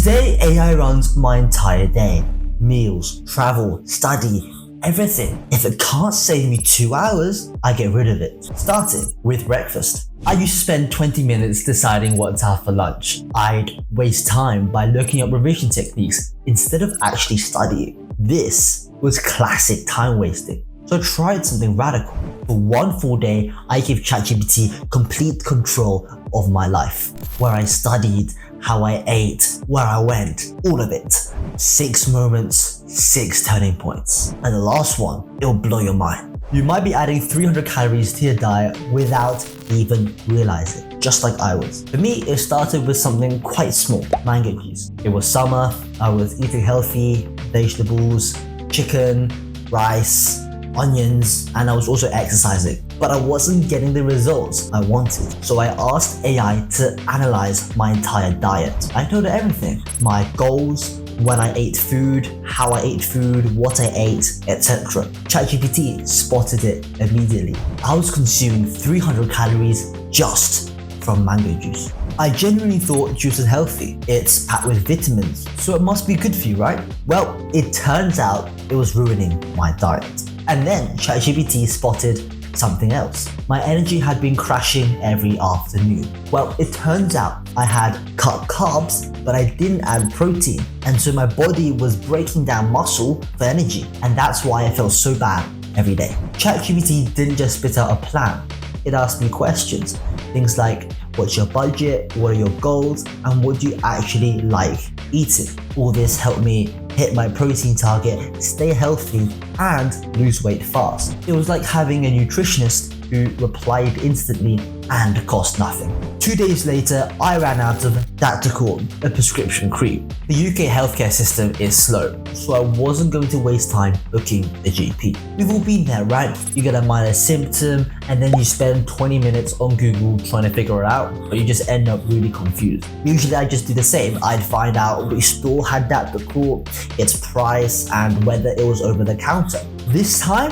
Today, AI runs my entire day. Meals, travel, study, everything. If it can't save me 2 hours, I get rid of it. Starting with breakfast. I used to spend 20 minutes deciding what to have for lunch. I'd waste time by looking up revision techniques instead of actually studying. This was classic time wasting. So I tried something radical. For one full day, I gave ChatGPT complete control of my life. Where I studied, how I ate, where I went, all of it. 6 moments, 6 turning points. And the last one, it'll blow your mind. You might be adding 300 calories to your diet without even realizing, just like I was. For me, it started with something quite small, mango juice. It was summer, I was eating healthy, vegetables, chicken, rice, onions, and I was also exercising. But I wasn't getting the results I wanted. So I asked AI to analyze my entire diet. I told her everything, my goals, when I ate food, how I ate food, what I ate, etc. ChatGPT spotted it immediately. I was consuming 300 calories just from mango juice. I genuinely thought juice was healthy. It's packed with vitamins, so it must be good for you, right? Well, it turns out it was ruining my diet. And then ChatGPT spotted something else. My energy had been crashing every afternoon. Well, it turns out I had cut carbs, but I didn't add protein. And so my body was breaking down muscle for energy. And that's why I felt so bad every day. ChatGPT didn't just spit out a plan. It asked me questions. Things like, what's your budget? What are your goals? And what do you actually like eating? All this helped me hit my protein target, stay healthy, and lose weight fast. It was like having a nutritionist who replied instantly and cost nothing. 2 days later, I ran out of Dactocol, a prescription cream. The UK healthcare system is slow, so I wasn't going to waste time booking a GP. We've all been there, right? You get a minor symptom and then you spend 20 minutes on Google trying to figure it out, but you just end up really confused. Usually I just do the same. I'd find out which store had Dactocol, its price, and whether it was over the counter. This time,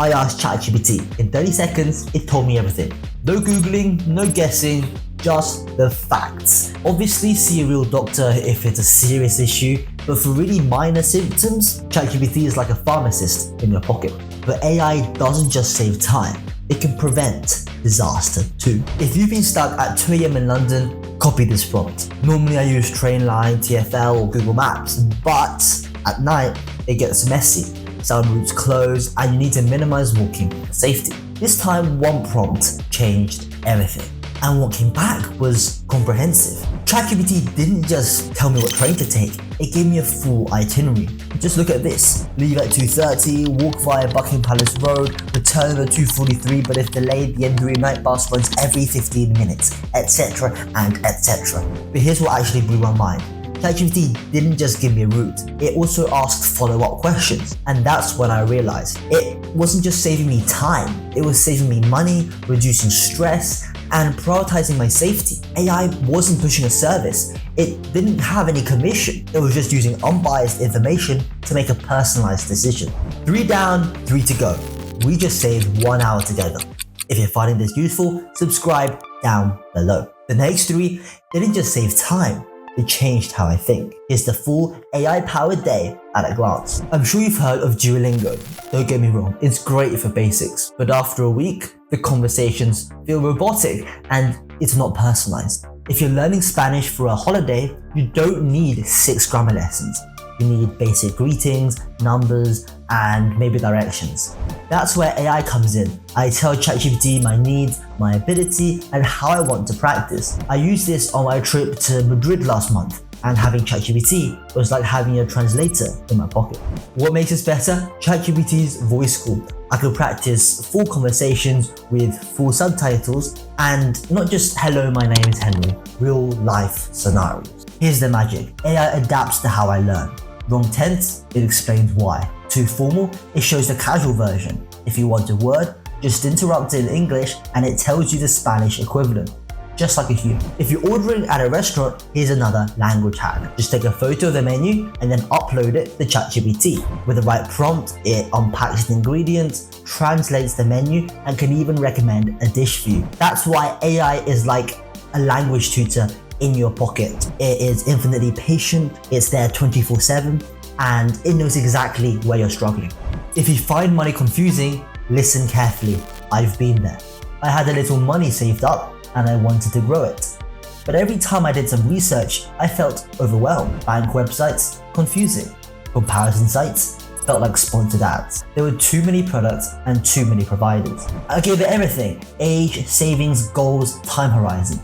I asked ChatGPT. In 30 seconds, it told me everything. No Googling, no guessing, just the facts. Obviously, see a real doctor if it's a serious issue, but for really minor symptoms, ChatGPT is like a pharmacist in your pocket. But AI doesn't just save time, it can prevent disaster too. If you've been stuck at 2 AM in London, copy this prompt. Normally I use Trainline, TfL, or Google Maps, but at night, it gets messy. Some routes close and you need to minimize walking for safety. This time, one prompt changed everything. And what came back was comprehensive. ChatGPT didn't just tell me what train to take, it gave me a full itinerary. Just look at this. Leave at 2:30, walk via Buckingham Palace Road, return at 2:43, but if delayed, the Embury night bus runs every 15 minutes, etc. and etc. But here's what actually blew my mind. ChatGPT didn't just give me a route, it also asked follow-up questions. And that's when I realized it wasn't just saving me time, it was saving me money, reducing stress, and prioritizing my safety. AI wasn't pushing a service, it didn't have any commission, it was just using unbiased information to make a personalized decision. 3 down, 3 to go. We just saved 1 hour together. If you're finding this useful, subscribe down below. The next 3 didn't just save time, it changed how I think. Here's the full AI-powered day at a glance. I'm sure you've heard of Duolingo. Don't get me wrong, it's great for basics, but after a week, the conversations feel robotic and it's not personalized. If you're learning Spanish for a holiday, you don't need 6 grammar lessons. You need basic greetings, numbers, and maybe directions. That's where AI comes in. I tell ChatGPT my needs, my ability, and how I want to practice. I used this on my trip to Madrid last month, and having ChatGPT was like having a translator in my pocket. What makes this better? ChatGPT's voice school. I could practice full conversations with full subtitles and not just hello, my name is Henry, real life scenarios. Here's the magic. AI adapts to how I learn. Wrong tense, it explains why. Too formal, it shows the casual version. If you want a word, just interrupt it in English and it tells you the Spanish equivalent, just like a human. If you're ordering at a restaurant, here's another language hack. Just take a photo of the menu and then upload it to ChatGPT. With the right prompt, it unpacks the ingredients, translates the menu, and can even recommend a dish for you. That's why AI is like a language tutor in your pocket. It is infinitely patient, it's there 24/7, and it knows exactly where you're struggling. If you find money confusing, listen carefully. I've been there. I had a little money saved up and I wanted to grow it. But every time I did some research, I felt overwhelmed. Bank websites, confusing. Comparison sites, felt like sponsored ads. There were too many products and too many providers. I gave it everything: age, savings, goals, time horizon.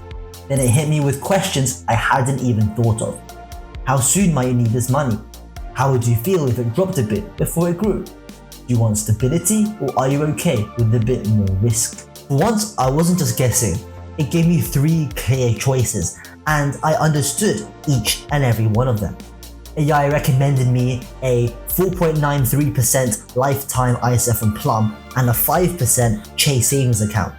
Then it hit me with questions I hadn't even thought of. How soon might you need this money? How would you feel if it dropped a bit before it grew? Do you want stability, or are you okay with a bit more risk? For once, I wasn't just guessing. It gave me 3 clear choices, and I understood each and every one of them. AI recommended me a 4.93% lifetime ISA from Plum and a 5% Chase savings account.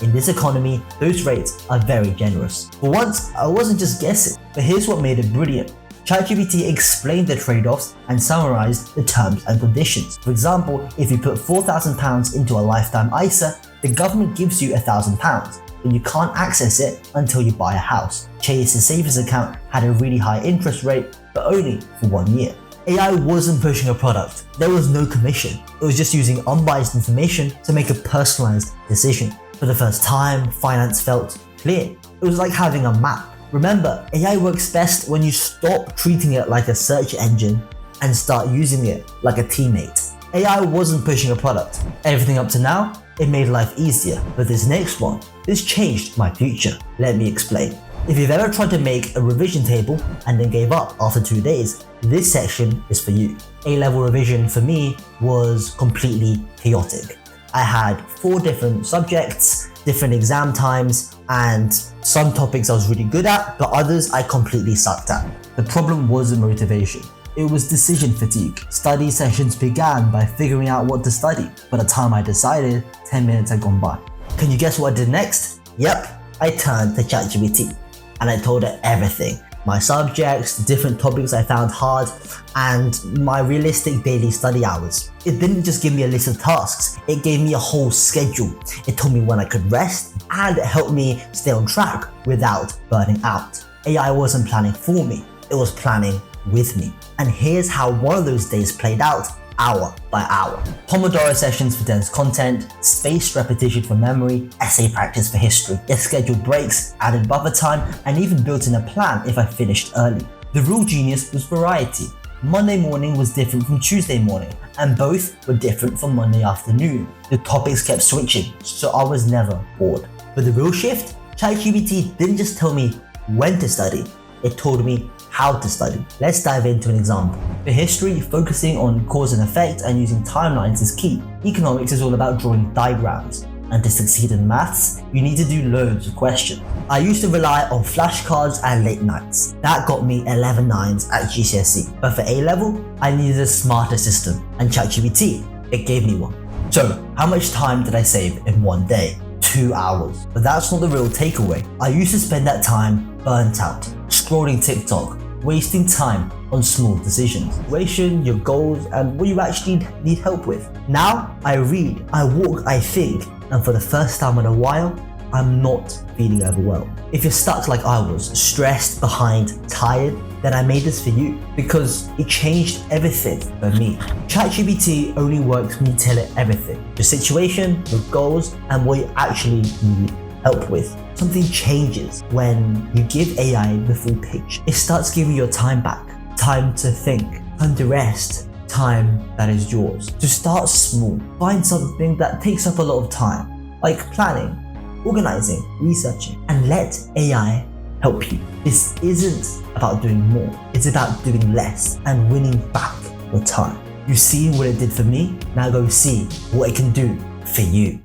In this economy, those rates are very generous. For once, I wasn't just guessing, but here's what made it brilliant. ChatGPT explained the trade-offs and summarized the terms and conditions. For example, if you put £4,000 into a lifetime ISA, the government gives you £1,000, but you can't access it until you buy a house. Chase's savings account had a really high interest rate, but only for 1 year. AI wasn't pushing a product. There was no commission. It was just using unbiased information to make a personalized decision. For the first time, finance felt clear. It was like having a map. Remember, AI works best when you stop treating it like a search engine and start using it like a teammate. AI wasn't pushing a product. Everything up to now, it made life easier. But this next one, this changed my future. Let me explain. If you've ever tried to make a revision table and then gave up after 2 days, this section is for you. A-level revision for me was completely chaotic. I had 4 different subjects, different exam times, and some topics I was really good at, but others I completely sucked at. The problem wasn't motivation. It was decision fatigue. Study sessions began by figuring out what to study. By the time I decided, 10 minutes had gone by. Can you guess what I did next? Yep, I turned to ChatGPT and I told it everything. My subjects, the different topics I found hard, and my realistic daily study hours. It didn't just give me a list of tasks, it gave me a whole schedule. It told me when I could rest, and it helped me stay on track without burning out. AI wasn't planning for me, it was planning with me. And here's how one of those days played out, hour by hour. Pomodoro sessions for dense content, spaced repetition for memory, essay practice for history. It scheduled breaks, added buffer time, and even built in a plan if I finished early. The real genius was variety. Monday morning was different from Tuesday morning, and both were different from Monday afternoon. The topics kept switching, so I was never bored. But the real shift? ChatGPT didn't just tell me when to study, it told me how to study. Let's dive into an example. For history, focusing on cause and effect and using timelines is key. Economics is all about drawing diagrams. And to succeed in maths, you need to do loads of questions. I used to rely on flashcards and late nights. That got me 11 9s at GCSE. But for A-level, I needed a smarter system. And ChatGPT, it gave me one. So, how much time did I save in 1 day? 2 hours. But that's not the real takeaway. I used to spend that time burnt out, scrolling TikTok, wasting time on small decisions, situation, your goals, and what you actually need help with. Now, I read, I walk, I think, and for the first time in a while, I'm not feeling overwhelmed. If you're stuck like I was, stressed, behind, tired, then I made this for you because it changed everything for me. ChatGPT only works when you tell it everything. Your situation, your goals, and what you actually need help with. Something changes when you give AI the full picture. It starts giving your time back, time to think, time to rest, time that is yours. To start small, find something that takes up a lot of time, like planning, organizing, researching, and let AI help you. This isn't about doing more, it's about doing less and winning back your time. You've seen what it did for me, now go see what it can do for you.